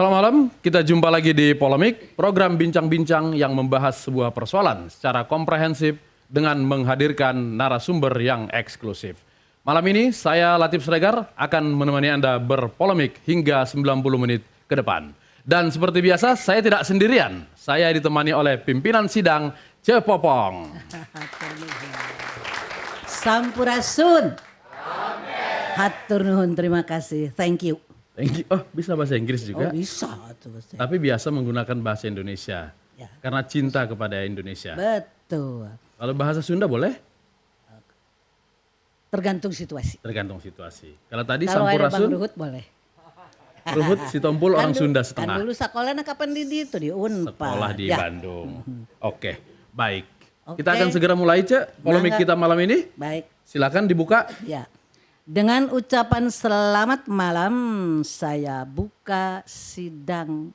Selamat malam, kita jumpa lagi di Polemik, program bincang-bincang yang membahas sebuah persoalan secara komprehensif dengan menghadirkan narasumber yang eksklusif. Malam ini saya Latif Sregar akan menemani Anda berpolemik hingga 90 menit ke depan. Dan seperti biasa saya tidak sendirian, saya ditemani oleh pimpinan sidang Cepopong. Sampurasun. Hatur nuhun, terima kasih. Thank you. Thank you. Oh, bisa bahasa Inggris juga? Oh, bisa tuh. Tapi biasa menggunakan bahasa Indonesia. Ya. Karena cinta kepada Indonesia. Betul. Kalau bahasa Sunda boleh? Tergantung situasi. Tergantung situasi. Kalau tadi Kalau ada Bang Sampurasun, Ruhut boleh. Ruhut si Tompul orang Sunda Kan setengah. dulu sekolahnya kapan di itu di Unpad. Sekolah di Ya. Bandung. Oke, baik. Oke. Kita akan segera mulai, Cek, polemik Mangga. kita malam ini. Baik. Silakan dibuka. Ya. Dengan ucapan selamat malam, saya buka sidang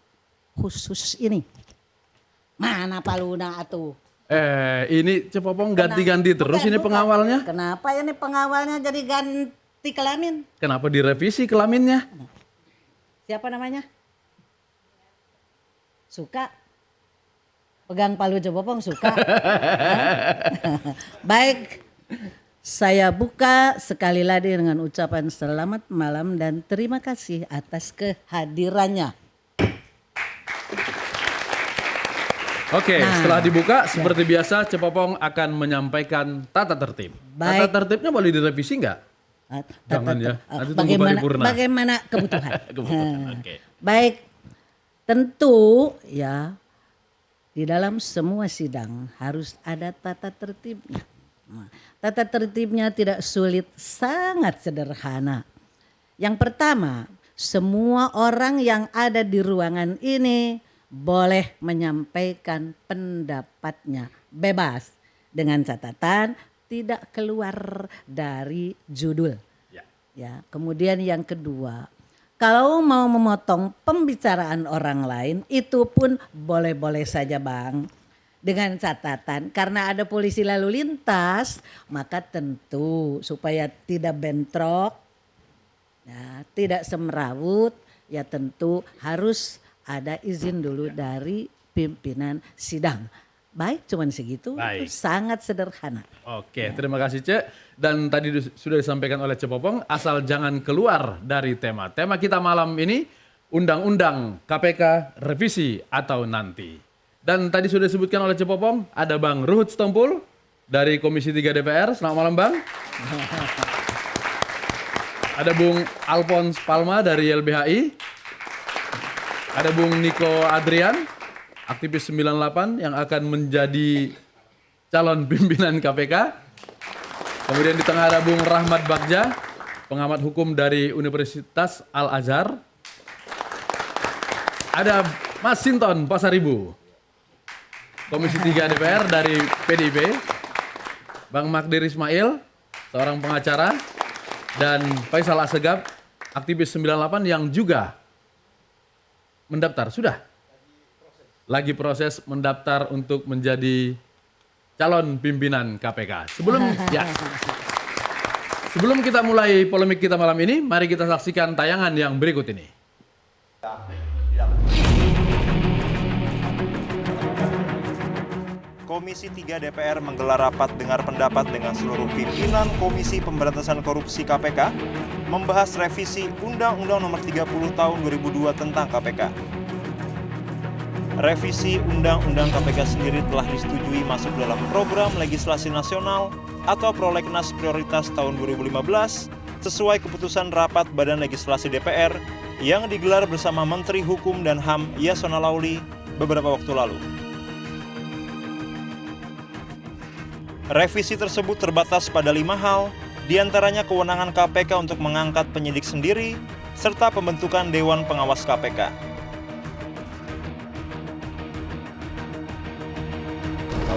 khusus ini. Mana Pak Luna atuh? Ini Cepopong ganti-ganti terus Bukan, ini bukan. pengawalnya. Kenapa ini pengawalnya jadi ganti kelamin? Kenapa direvisi kelaminnya? Siapa namanya? Suka. Pegang palu Cepopong suka. Baik. Saya buka sekali lagi dengan ucapan selamat malam dan terima kasih atas kehadirannya. Oke, Nah, setelah dibuka seperti biasa Cepopong akan menyampaikan tata tertib. Baik. Tata tertibnya boleh direvisi nggak? Jangan ya, nanti tunggu paripurna. Bagaimana kebutuhan. Kebutuhan, oke. Baik, tentu ya di dalam semua sidang harus ada tata tertibnya. Nah, tata tertibnya tidak sulit, sangat sederhana. Yang pertama, semua orang yang ada di ruangan ini boleh menyampaikan pendapatnya bebas dengan catatan tidak keluar dari judul. Ya, kemudian yang kedua, kalau mau memotong pembicaraan orang lain itu pun boleh-boleh saja Bang. Dengan catatan karena ada polisi lalu lintas maka tentu supaya tidak bentrok, ya, tidak semrawut ya tentu harus ada izin dulu dari pimpinan sidang. Baik cuman segitu. Baik. Sangat sederhana. Oke, terima kasih Cek. Dan tadi sudah disampaikan oleh Cepopong, asal jangan keluar dari tema. Tema kita malam ini, Undang-Undang KPK revisi atau nanti. Dan tadi sudah disebutkan oleh Cepopong, ada Bang Ruhut Sitompul dari Komisi 3 DPR. Selamat malam Bang. Ada Bung Alphonse Palma dari YLBHI. Ada Bung Niko Adrian, aktivis 98 yang akan menjadi calon pimpinan KPK. Kemudian di tengah ada Bung Rahmat Bagja, pengamat hukum dari Universitas Al-Azhar. Ada Mas Sinton Pasaribu, Komisi 3 DPR dari PDIP. Bang Magdir Ismail, seorang pengacara. Dan Faisal Assegaf, aktivis 98 yang juga mendaftar. Sudah? Lagi proses mendaftar untuk menjadi calon pimpinan KPK. Sebelum kita mulai polemik kita malam ini, mari kita saksikan tayangan yang berikut ini. Komisi 3 DPR menggelar rapat dengar pendapat dengan seluruh pimpinan Komisi Pemberantasan Korupsi KPK membahas revisi Undang-Undang Nomor 30 Tahun 2002 tentang KPK. Revisi Undang-Undang KPK sendiri telah disetujui masuk dalam program legislasi nasional atau Prolegnas Prioritas tahun 2015 sesuai keputusan rapat Badan Legislasi DPR yang digelar bersama Menteri Hukum dan HAM Yasona Lauli beberapa waktu lalu. Revisi tersebut terbatas pada 5 hal, diantaranya kewenangan KPK untuk mengangkat penyidik sendiri, serta pembentukan Dewan Pengawas KPK.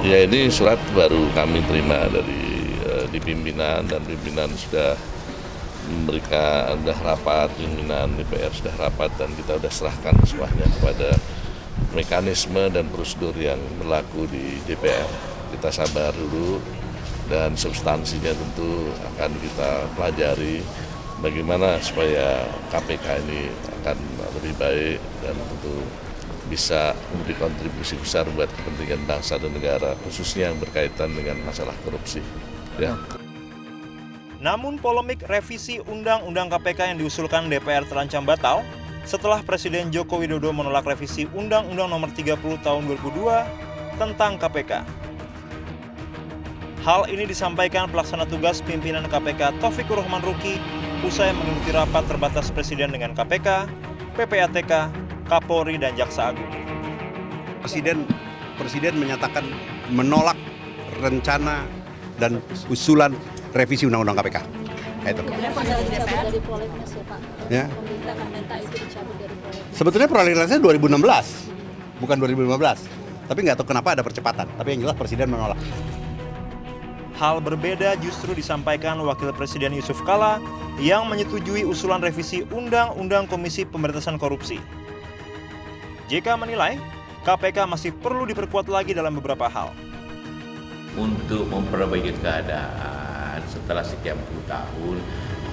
Ya, ini surat baru kami terima dari di pimpinan, dan pimpinan sudah memberikan, sudah rapat, pimpinan DPR sudah rapat, dan kita sudah serahkan semuanya kepada mekanisme dan prosedur yang berlaku di DPR. Kita sabar dulu dan substansinya tentu akan kita pelajari bagaimana supaya KPK ini akan lebih baik dan tentu bisa memberi kontribusi besar buat kepentingan bangsa dan negara, khususnya yang berkaitan dengan masalah korupsi. Ya. Namun polemik revisi Undang-Undang KPK yang diusulkan DPR terancam batal setelah Presiden Joko Widodo menolak revisi Undang-Undang Nomor 30 Tahun 2002 tentang KPK. Hal ini disampaikan pelaksana tugas pimpinan KPK Taufikur Rahman Ruki usai mengikuti rapat terbatas Presiden dengan KPK, PPATK, Kapolri, dan Jaksa Agung. Presiden menyatakan menolak rencana dan usulan revisi Undang-Undang KPK. Itu. Dari prolegnas ya Pak. Ya. Pemerintah akan minta itu dicabut dari prolegnas. Sebetulnya prolegnasnya 2016, bukan 2015. Tapi nggak tahu kenapa ada percepatan. Tapi yang jelas Presiden menolak. Hal berbeda justru disampaikan Wakil Presiden Yusuf Kala yang menyetujui usulan revisi Undang-Undang Komisi Pemberantasan Korupsi. JK menilai KPK masih perlu diperkuat lagi dalam beberapa hal. Untuk memperbaiki keadaan setelah sekian puluh tahun,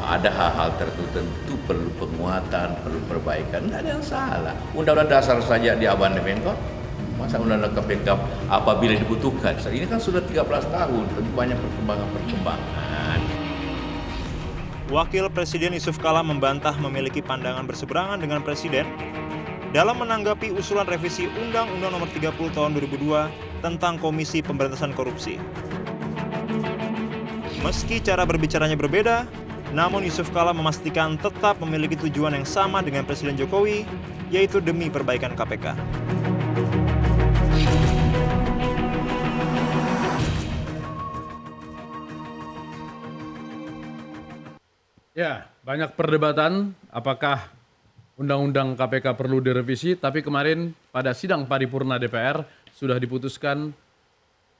ada hal-hal tertentu perlu penguatan, perlu perbaikan, tidak ada yang salah. Undang-undang dasar saja diamandemen kok. Masa undang-undang KPK apabila dibutuhkan. Ini kan sudah 13 tahun, lebih banyak perkembangan. Wakil Presiden Yusuf Kala membantah memiliki pandangan berseberangan dengan Presiden dalam menanggapi usulan revisi Undang-Undang Nomor 30 Tahun 2002 tentang Komisi Pemberantasan Korupsi. Meski cara berbicaranya berbeda, namun Yusuf Kala memastikan tetap memiliki tujuan yang sama dengan Presiden Jokowi, yaitu demi perbaikan KPK. Ya, banyak perdebatan apakah Undang-Undang KPK perlu direvisi, tapi kemarin pada sidang paripurna DPR sudah diputuskan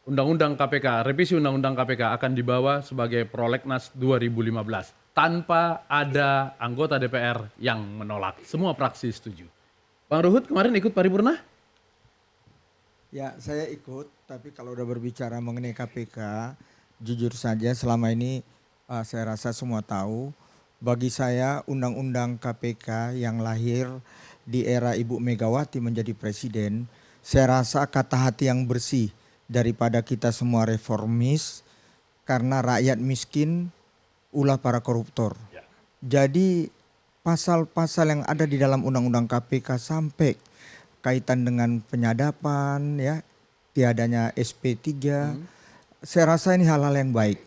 Undang-Undang KPK, revisi Undang-Undang KPK akan dibawa sebagai prolegnas 2015 tanpa ada anggota DPR yang menolak. Semua fraksi setuju. Bang Ruhut kemarin ikut paripurna? Ya, saya ikut, tapi kalau udah berbicara mengenai KPK, jujur saja selama ini saya rasa semua tahu, bagi saya Undang-Undang KPK yang lahir di era Ibu Megawati menjadi presiden, saya rasa kata hati yang bersih daripada kita semua reformis, karena rakyat miskin ulah para koruptor. Jadi pasal-pasal yang ada di dalam Undang-Undang KPK sampai kaitan dengan penyadapan, ya, tiadanya SP3, saya rasa ini hal-hal yang baik.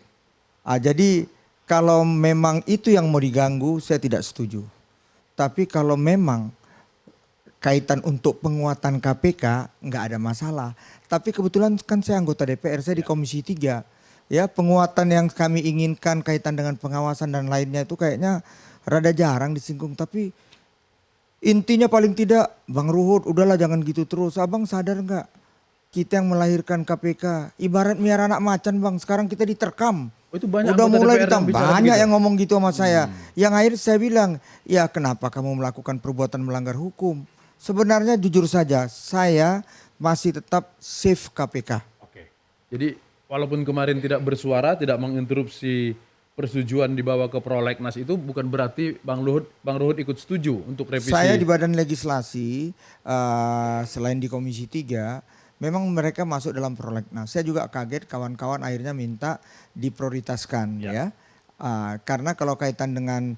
Jadi kalau memang itu yang mau diganggu, saya tidak setuju. Tapi kalau memang kaitan untuk penguatan KPK, nggak ada masalah. Tapi kebetulan kan saya anggota DPR, saya di Komisi 3. Ya, penguatan yang kami inginkan kaitan dengan pengawasan dan lainnya itu kayaknya rada jarang disinggung. Tapi intinya paling tidak, Bang Ruhut, udahlah jangan gitu terus. Abang sadar nggak? Kita yang melahirkan KPK, ibarat miara anak macan Bang, sekarang kita diterkam. Oh, itu banyak udah mulai DPR ditambah banyak yang ngomong gitu sama saya. Yang akhirnya saya bilang, ya kenapa kamu melakukan perbuatan melanggar hukum? Sebenarnya jujur saja, saya masih tetap save KPK. Oke. Jadi walaupun kemarin tidak bersuara, tidak menginterupsi persetujuan dibawa ke prolegnas, itu bukan berarti Bang Ruhut ikut setuju untuk revisi. Saya di Badan Legislasi, selain di Komisi 3, memang mereka masuk dalam prolegnas. Saya juga kaget kawan-kawan akhirnya minta diprioritaskan, ya. Karena kalau kaitan dengan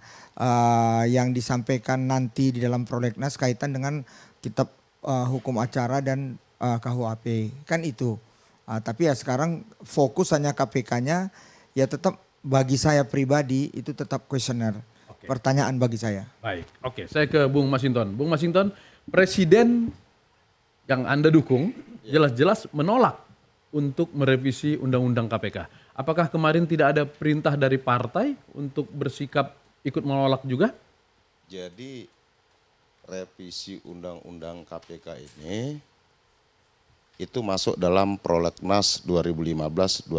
yang disampaikan nanti di dalam prolegnas kaitan dengan kitab hukum acara dan KUHP, kan itu. Tapi ya sekarang fokus hanya KPK-nya, ya tetap bagi saya pribadi itu tetap kuesioner. Pertanyaan bagi saya. Baik, oke. Saya ke Bung Masinton. Bung Masinton, Presiden yang Anda dukung jelas-jelas menolak untuk merevisi Undang-Undang KPK. Apakah kemarin tidak ada perintah dari partai untuk bersikap ikut menolak juga? Jadi revisi Undang-Undang KPK ini itu masuk dalam prolegnas 2015-2019.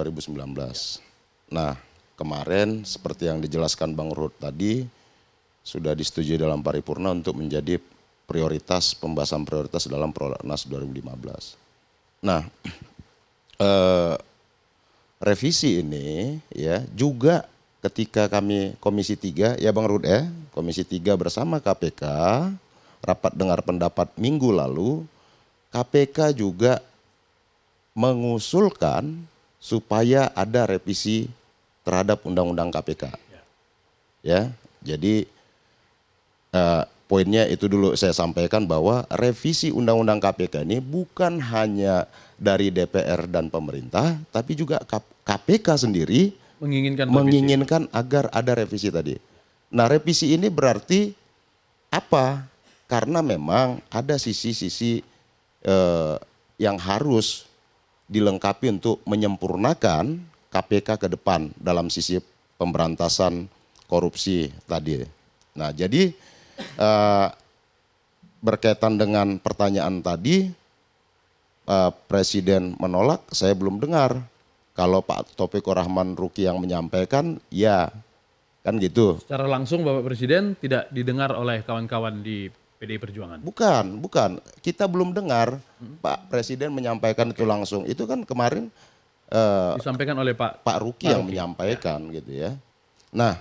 Nah, kemarin seperti yang dijelaskan Bang Ruhut tadi sudah disetujui dalam paripurna untuk menjadi prioritas, pembahasan prioritas dalam prolegnas 2015. Nah, revisi ini ya juga ketika kami Komisi 3, ya Bang Rud Komisi 3 bersama KPK, rapat dengar pendapat minggu lalu, KPK juga mengusulkan supaya ada revisi terhadap Undang-Undang KPK. Ya, jadi poinnya itu dulu saya sampaikan bahwa revisi Undang-Undang KPK ini bukan hanya dari DPR dan pemerintah, tapi juga KPK sendiri menginginkan agar ada revisi tadi. Nah, revisi ini berarti apa? Karena memang ada sisi-sisi yang harus dilengkapi untuk menyempurnakan KPK ke depan dalam sisi pemberantasan korupsi tadi. Nah, jadi berkaitan dengan pertanyaan tadi, Presiden menolak, saya belum dengar. Kalau Pak Taufikur Rahman Ruki yang menyampaikan, ya kan gitu. Secara langsung Bapak Presiden tidak didengar oleh kawan-kawan di PDI Perjuangan? Bukan. Kita belum dengar Pak Presiden menyampaikan itu langsung. Itu kan kemarin disampaikan oleh Pak Ruki yang menyampaikan gitu ya. Nah,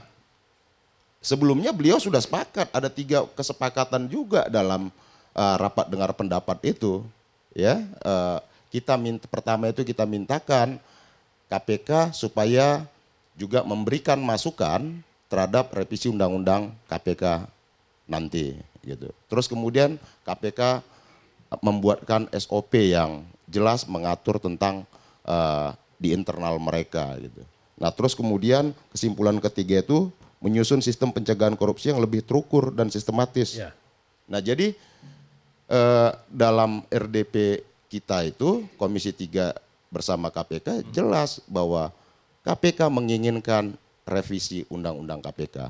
sebelumnya beliau sudah sepakat, ada 3 kesepakatan juga dalam rapat dengar pendapat itu. Ya, pertama itu kita mintakan KPK supaya juga memberikan masukan terhadap revisi Undang-Undang KPK nanti gitu. Terus kemudian KPK membuatkan SOP yang jelas mengatur tentang di internal mereka gitu. Nah, terus kemudian kesimpulan ketiga itu menyusun sistem pencegahan korupsi yang lebih terukur dan sistematis. Ya. Nah, jadi dalam RDP kita itu Komisi 3 bersama KPK jelas bahwa KPK menginginkan revisi Undang-Undang KPK.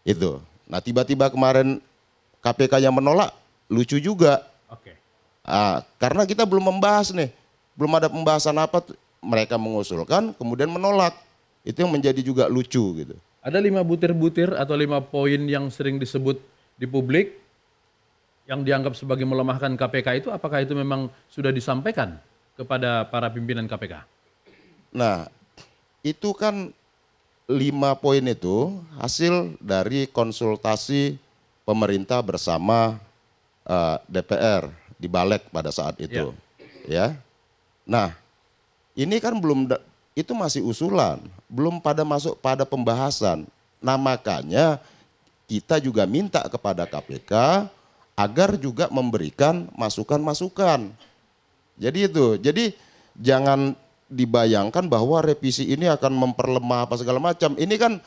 Itu. Nah, tiba-tiba kemarin KPK yang menolak, lucu juga. Oke. Karena kita belum membahas nih. Belum ada pembahasan apa, mereka mengusulkan kemudian menolak. Itu yang menjadi juga lucu gitu. Ada 5 butir-butir atau 5 poin yang sering disebut di publik yang dianggap sebagai melemahkan KPK itu, apakah itu memang sudah disampaikan kepada para pimpinan KPK? Nah, itu kan 5 poin itu hasil dari konsultasi pemerintah bersama DPR di Balik pada saat itu. Ya. Nah, ini kan itu masih usulan, belum masuk pada pembahasan. Nah, makanya kita juga minta kepada KPK agar juga memberikan masukan-masukan. Jadi jangan dibayangkan bahwa revisi ini akan memperlemah apa segala macam. Ini kan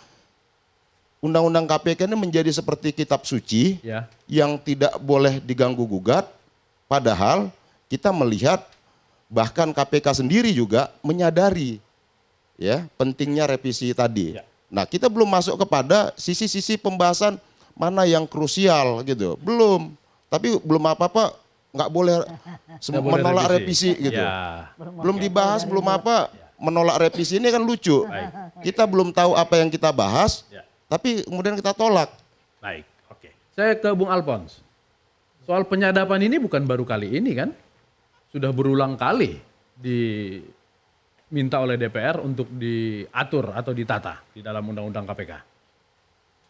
Undang-Undang KPK ini menjadi seperti kitab suci yang tidak boleh diganggu-gugat. Padahal kita melihat bahkan KPK sendiri juga menyadari ya pentingnya revisi tadi. Nah, kita belum masuk kepada sisi-sisi pembahasan mana yang krusial gitu. Belum. Tapi belum apa-apa nggak boleh menolak revisi gitu. Belum dibahas, belum apa, menolak revisi ini kan lucu. Kita belum tahu apa yang kita bahas, tapi kemudian kita tolak. Baik, oke. Saya ke Bung Alphonse. Soal penyadapan ini bukan baru kali ini kan? Sudah berulang kali diminta oleh DPR untuk diatur atau ditata di dalam Undang-Undang KPK.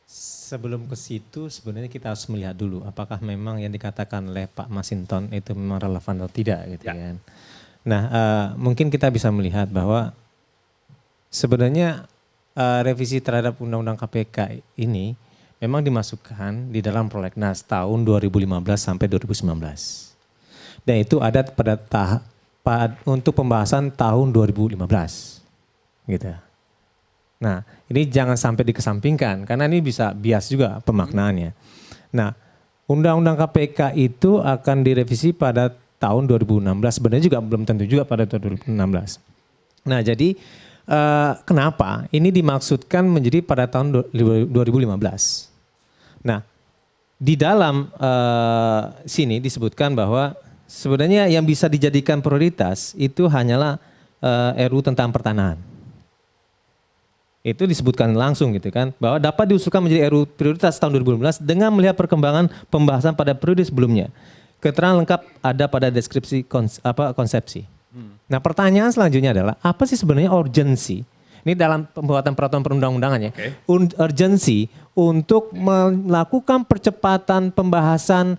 Sebelum ke situ sebenarnya kita harus melihat dulu apakah memang yang dikatakan oleh Pak Masinton itu memang relevan atau tidak gitu kan. Nah, mungkin kita bisa melihat bahwa sebenarnya revisi terhadap Undang-Undang KPK ini memang dimasukkan di dalam prolegnas tahun 2015 sampai 2019. Dan itu ada pada untuk pembahasan tahun 2015. Gitu. Nah, ini jangan sampai dikesampingkan karena ini bisa bias juga pemaknaannya. Nah, Undang-Undang KPK itu akan direvisi pada tahun 2016. Sebenarnya juga belum tentu juga pada 2016. Nah, jadi kenapa ini dimaksudkan menjadi pada tahun 2015? Nah, di dalam sini disebutkan bahwa sebenarnya yang bisa dijadikan prioritas itu hanyalah RUU tentang pertanahan. Itu disebutkan langsung gitu kan, bahwa dapat diusulkan menjadi RUU prioritas tahun 2015 dengan melihat perkembangan pembahasan pada periode sebelumnya. Keterangan lengkap ada pada deskripsi konsepsi. Nah, pertanyaan selanjutnya adalah apa sih sebenarnya urgensi? Ini dalam pembuatan peraturan perundang-undangan ya. Oke. Urgensi untuk melakukan percepatan pembahasan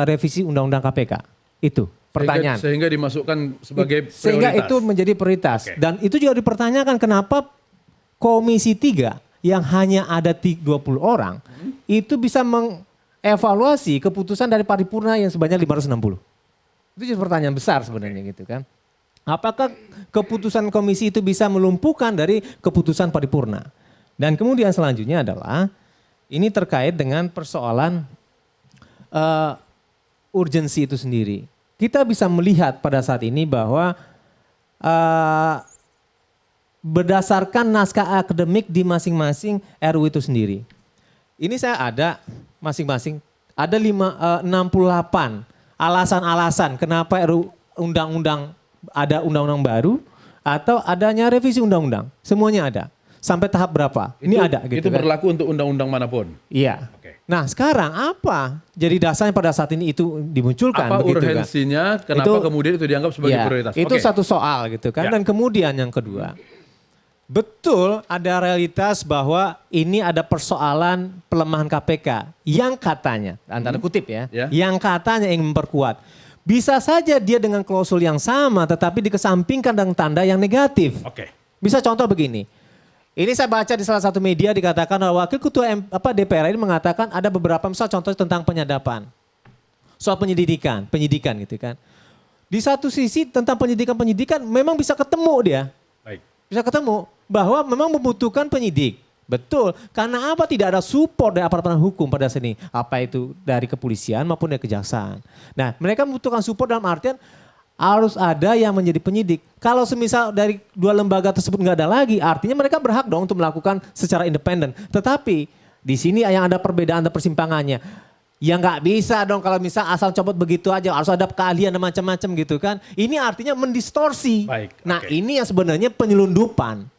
revisi Undang-Undang KPK. Itu pertanyaan. Sehingga dimasukkan sebagai prioritas. Sehingga itu menjadi prioritas. Oke. Dan itu juga dipertanyakan kenapa Komisi 3 yang hanya ada 20 orang itu bisa mengevaluasi keputusan dari paripurna yang sebanyak 560. Itu jadi pertanyaan besar sebenarnya gitu kan. Apakah keputusan komisi itu bisa melumpuhkan dari keputusan paripurna? Dan kemudian selanjutnya adalah ini terkait dengan persoalan urgensi itu sendiri. Kita bisa melihat pada saat ini bahwa berdasarkan naskah akademik di masing-masing RU itu sendiri. Ini saya ada masing-masing, ada 68 alasan-alasan kenapa RU undang-undang ada undang-undang baru atau adanya revisi undang-undang. Semuanya ada. Sampai tahap berapa? Ini ada gitu. Itu berlaku untuk undang-undang manapun. Iya. Oke. Nah sekarang apa jadi dasarnya pada saat ini itu dimunculkan? Apa begitu urgensinya, kan? kenapa kemudian itu dianggap sebagai prioritas? Itu Oke. satu soal gitu kan. Ya. Dan kemudian yang kedua, betul ada realitas bahwa ini ada persoalan pelemahan KPK yang katanya, antara kutip ya, yang katanya ingin memperkuat. Bisa saja dia dengan klausul yang sama tetapi dikesampingkan dengan tanda yang negatif. Oke. Bisa contoh begini. Ini saya baca di salah satu media dikatakan bahwa Wakil Ketua DPR ini mengatakan ada beberapa misal contoh tentang penyadapan. Soal penyidikan gitu kan. Di satu sisi tentang penyidikan memang bisa ketemu dia. Baik. Bisa ketemu bahwa memang membutuhkan penyidik. Betul, karena apa tidak ada support dari aparat penegak hukum pada sini. Apa itu dari kepolisian maupun dari kejaksaan. Nah mereka membutuhkan support dalam artian harus ada yang menjadi penyidik. Kalau semisal dari dua lembaga tersebut nggak ada lagi, artinya mereka berhak dong untuk melakukan secara independen. Tetapi di sini yang ada perbedaan dan persimpangannya. Ya nggak bisa dong kalau misal asal copot begitu aja, harus ada keahlian dan macam-macam gitu kan. Ini artinya mendistorsi. Baik, Nah oke. ini yang sebenarnya penyelundupan.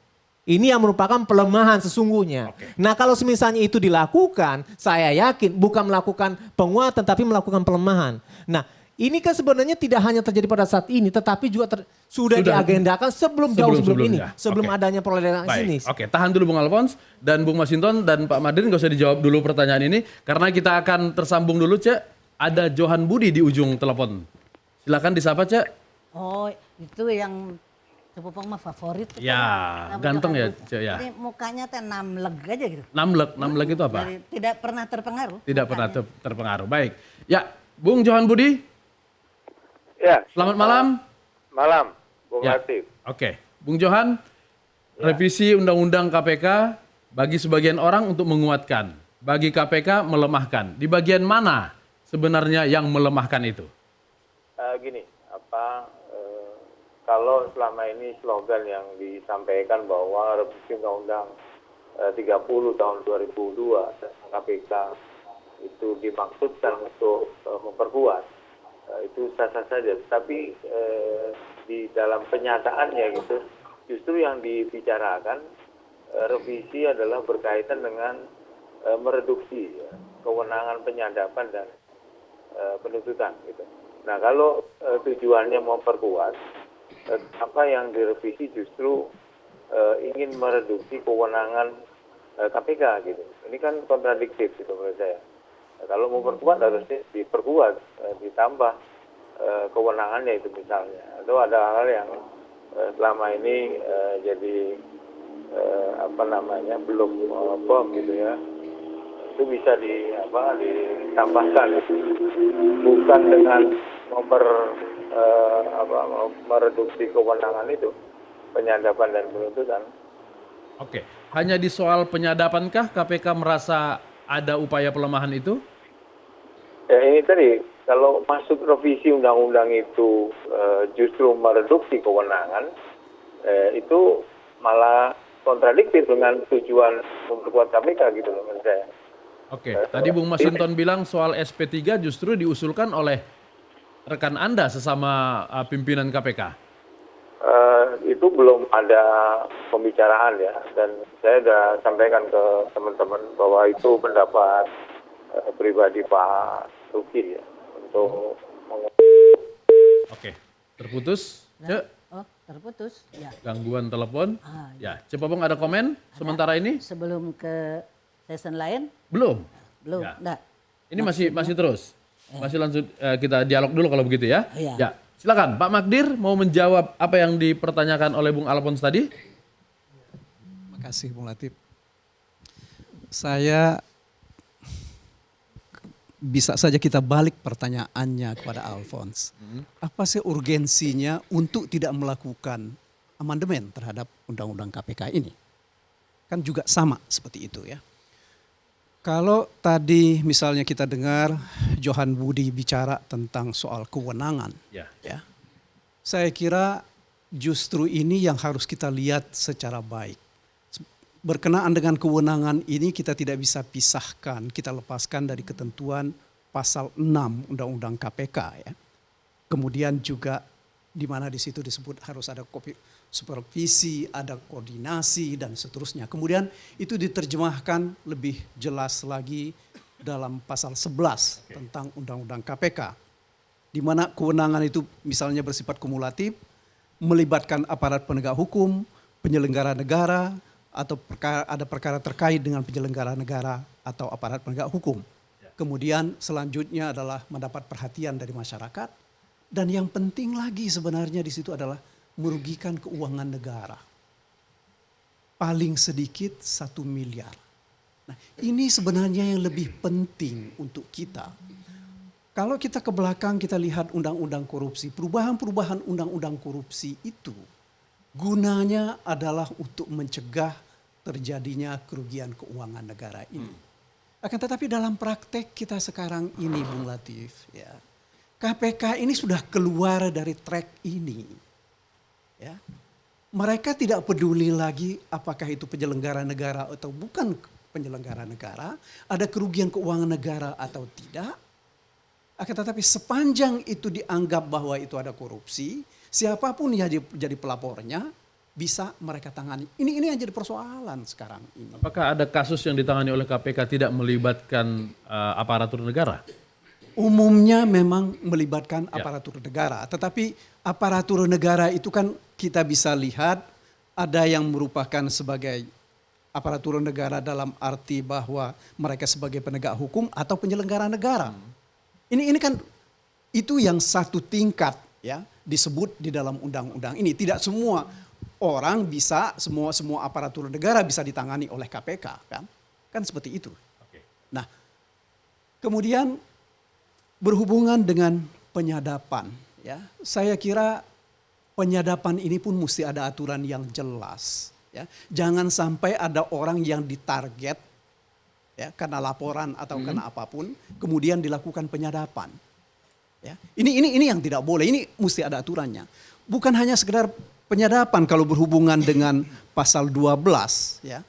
Ini yang merupakan pelemahan sesungguhnya. Oke. Nah kalau misalnya itu dilakukan, saya yakin bukan melakukan penguatan tapi melakukan pelemahan. Nah ini kan sebenarnya tidak hanya terjadi pada saat ini, tetapi juga sudah diagendakan sebelum ini, sebelumnya. sebelum Oke. adanya perolehan sini. Baik, oke, tahan dulu Bung Alphonse dan Bung Masinton dan Pak Madrin gak usah dijawab dulu pertanyaan ini karena kita akan tersambung dulu Cek. Ada Johan Budi di ujung telepon. Silakan disapa Cek. Oh, itu yang Cepopong mah favorit. Ya, ganteng ya Cek ya. Ini mukanya teh namleg aja gitu. Namleg itu apa? Tidak pernah terpengaruh. Tidak pernah terpengaruh. Baik. Ya, Bung Johan Budi. Ya. Selamat malam. Malam, Bung Ya. Latif. Oke, Bung Johan, revisi Undang-Undang KPK bagi sebagian orang untuk menguatkan, bagi KPK melemahkan. Di bagian mana sebenarnya yang melemahkan itu? Gini, kalau selama ini slogan yang disampaikan bahwa revisi Undang-Undang 30 tahun 2002 tentang KPK itu dimaksudkan untuk memperkuat, itu sah-sah saja. Tapi di dalam penyataannya gitu, justru yang dibicarakan revisi adalah berkaitan dengan mereduksi kewenangan penyadapan dan penuntutan gitu. Nah kalau tujuannya memperkuat, apa yang direvisi justru ingin mereduksi kewenangan KPK gitu. Ini kan kontradiktif gitu menurut saya. Kalau mau perkuat harusnya diperkuat, ditambah kewenangannya itu misalnya. Atau ada hal yang selama ini jadi belum firm gitu ya. Itu bisa ditambahkan, bukan dengan mereduksi kewenangan itu, penyadapan dan penuntutan. Oke, hanya di soal penyadapankah KPK merasa ada upaya pelemahan itu? Ya ini tadi, kalau masuk revisi undang-undang itu justru mereduksi kewenangan, itu malah kontradiktif dengan tujuan memperkuat KPK gitu loh menurut saya. Oke, tadi Bung Masinton bilang soal SP3 justru diusulkan oleh rekan Anda sesama pimpinan KPK. Itu belum ada pembicaraan ya, dan saya sudah sampaikan ke teman-teman bahwa itu pendapat pribadi Pak Ruki ya untuk Oke, terputus. Cek. Terputus, ya. Gangguan telepon. Ah, Ya, Cepopong ada komen sementara ini? Sebelum ke season lain? Belum. Belum, Ya. enggak. Ini masih terus. Masih lanjut kita dialog dulu kalau begitu ya. Iya. Ya, silakan Pak Magdir mau menjawab apa yang dipertanyakan oleh Bung Alphonse tadi. Terima kasih Bung Latif. Saya bisa saja kita balik pertanyaannya kepada Alphonse. Apa sih urgensinya untuk tidak melakukan amandemen terhadap Undang-Undang KPK ini? Kan juga sama seperti itu ya. Kalau tadi misalnya kita dengar Johan Budi bicara tentang soal kewenangan. Ya. Ya. Saya kira justru ini yang harus kita lihat secara baik. Berkenaan dengan kewenangan ini kita tidak bisa pisahkan, kita lepaskan dari ketentuan pasal 6 Undang-Undang KPK ya. Kemudian juga di mana di situ disebut harus ada supervisi, ada koordinasi dan seterusnya. Kemudian itu diterjemahkan lebih jelas lagi dalam pasal 11 tentang Undang-Undang KPK. Di mana kewenangan itu misalnya bersifat kumulatif, melibatkan aparat penegak hukum, penyelenggara negara, atau ada perkara terkait dengan penyelenggara negara atau aparat penegak hukum. Kemudian selanjutnya adalah mendapat perhatian dari masyarakat. Dan yang penting lagi sebenarnya di situ adalah merugikan keuangan negara. Paling sedikit 1 miliar. Nah, ini sebenarnya yang lebih penting untuk kita. Kalau kita ke belakang kita lihat undang-undang korupsi, perubahan-perubahan undang-undang korupsi itu gunanya adalah untuk mencegah terjadinya kerugian keuangan negara ini. Akan tetapi dalam praktek kita sekarang ini Bung Latif, ya, KPK ini sudah keluar dari track ini. Ya. Mereka tidak peduli lagi apakah itu penyelenggara negara atau bukan penyelenggara negara, ada kerugian keuangan negara atau tidak. Akan tetapi sepanjang itu dianggap bahwa itu ada korupsi, siapapun yang jadi pelapornya bisa mereka tangani. Ini yang jadi persoalan sekarang ini. Apakah ada kasus yang ditangani oleh KPK tidak melibatkan aparatur negara? Umumnya memang melibatkan aparatur negara, tetapi aparatur negara itu kan kita bisa lihat ada yang merupakan sebagai aparatur negara dalam arti bahwa mereka sebagai penegak hukum atau penyelenggara negara. Ini kan itu yang satu tingkat ya disebut di dalam undang-undang ini. Tidak semua orang bisa, semua aparatur negara bisa ditangani oleh KPK kan seperti itu. Nah, kemudian berhubungan dengan penyadapan ya, saya kira penyadapan ini pun mesti ada aturan yang jelas ya. Jangan sampai ada orang yang ditarget ya karena laporan atau karena apapun kemudian dilakukan penyadapan. Ya. Ini yang tidak boleh, ini mesti ada aturannya. Bukan hanya sekedar penyadapan kalau berhubungan dengan pasal 12 ya.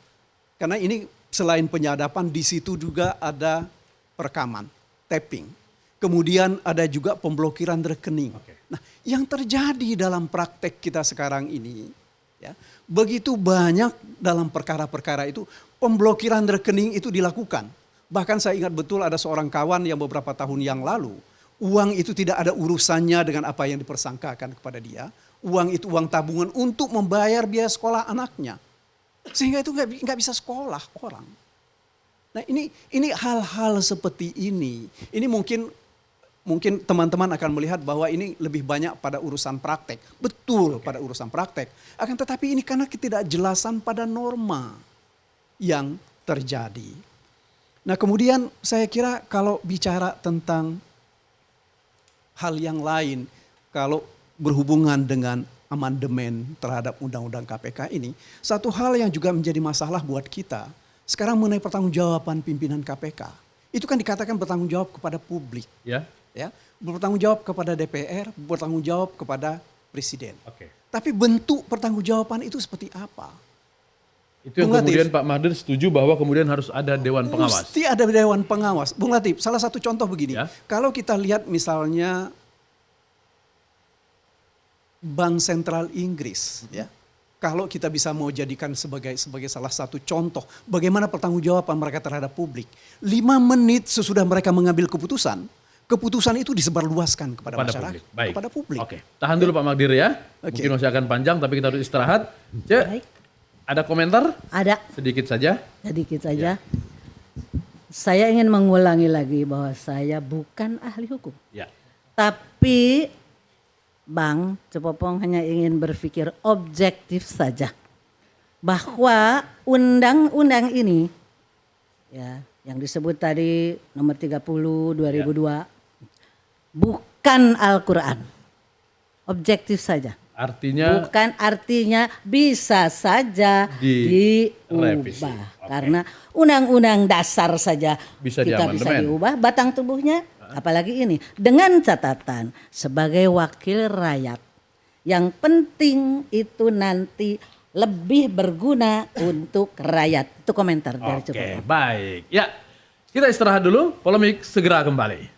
Karena ini selain penyadapan di situ juga ada perekaman, tapping. Kemudian ada juga pemblokiran rekening. Nah, yang terjadi dalam praktek kita sekarang ini ya, begitu banyak dalam perkara-perkara itu pemblokiran rekening itu dilakukan. Bahkan saya ingat betul ada seorang kawan yang beberapa tahun yang lalu uang itu tidak ada urusannya dengan apa yang dipersangkakan kepada dia. Uang itu uang tabungan untuk membayar biaya sekolah anaknya. Sehingga itu nggak bisa sekolah orang. Nah ini hal-hal seperti ini. Ini mungkin teman-teman akan melihat bahwa ini lebih banyak pada urusan praktek. Betul pada urusan praktek. Akan tetapi ini karena ketidakjelasan pada norma yang terjadi. Nah kemudian saya kira kalau bicara tentang hal yang lain, kalau berhubungan dengan amandemen terhadap Undang-Undang KPK ini, satu hal yang juga menjadi masalah buat kita, sekarang mengenai pertanggungjawaban pimpinan KPK. Itu kan dikatakan bertanggung jawab kepada publik. Ya, bertanggung jawab kepada DPR, bertanggung jawab kepada Presiden. Tapi bentuk pertanggungjawaban itu seperti apa? Itu yang kemudian Pak Magdir setuju bahwa kemudian harus ada Dewan Pengawas. Mesti ada Dewan Pengawas. Bung Latif, salah satu contoh begini. Kalau kita lihat misalnya Bank Sentral Inggris, ya, kalau kita bisa mau jadikan sebagai salah satu contoh bagaimana pertanggungjawaban mereka terhadap publik. 5 menit sesudah mereka mengambil keputusan, keputusan itu disebarluaskan kepada masyarakat, publik. Baik. kepada publik. Oke, tahan dulu Pak Magdir ya. Oke. Mungkin masih akan panjang tapi kita harus istirahat. Cek, ada komentar? Ada. Sedikit saja. Sedikit saja. Saya ingin mengulangi lagi bahwa saya bukan ahli hukum. Ya. Tapi Bang Cepopong hanya ingin berpikir objektif saja. Bahwa undang-undang ini ya yang disebut tadi nomor 30 2002 bukan Al-Quran. Objektif saja. Artinya Bukan artinya bisa saja direvisi. diubah. Karena undang-undang dasar saja Bisa kita bisa diamandemen. diubah batang tubuhnya. Apalagi ini dengan catatan sebagai wakil rakyat. Yang penting itu nanti lebih berguna untuk rakyat. Itu komentar dari Oke, Cepopong. baik. Ya, kita istirahat dulu. Polemik segera kembali.